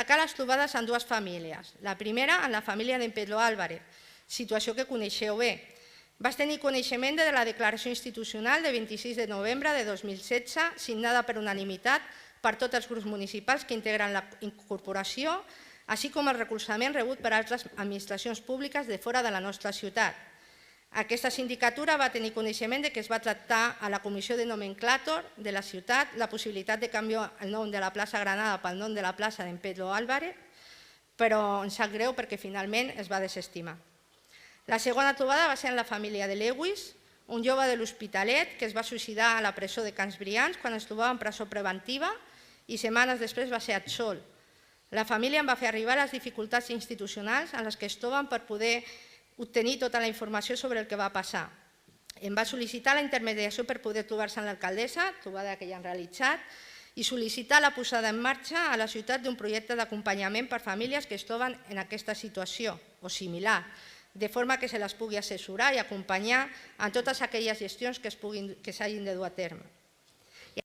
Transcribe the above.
destacar les trobades en dues famílies. La primera, en la família d'en Pedro Álvarez, situació que coneixeu bé. Vas tenir coneixement de la declaració institucional de 26 de novembre de 2016, signada per unanimitat per tots els grups municipals que integren la incorporació, així com el recolzament rebut per altres administracions públiques de fora de la nostra ciutat. Aquesta sindicatura va tenir coneixement que es va tractar a la comissió de nomenclàtor de la ciutat la possibilitat de canviar el nom de la plaça Granada pel nom de la plaça d'en Pedro Álvarez, però ens sap greu perquè finalment es va desestimar. La segona trobada va ser en la família de Lewis, un jove de l'Hospitalet que es va suïcidar a la presó de Cans Brians quan es trobava en presó preventiva i setmanes després va ser absolt. La família em va fer arribar les dificultats institucionals en les que es troben per poder obtenir tota la informació sobre el que va passar. Em va sol·licitar la intermediació per poder trobar-se amb l'alcaldessa, trobada que ja han realitzat, i sol·licitar la posada en marxa a la ciutat d'un projecte d'acompanyament per famílies que es troben en aquesta situació o similar, de forma que se les pugui assessorar i acompanyar en totes aquelles gestions que s'hagin de dur a terme.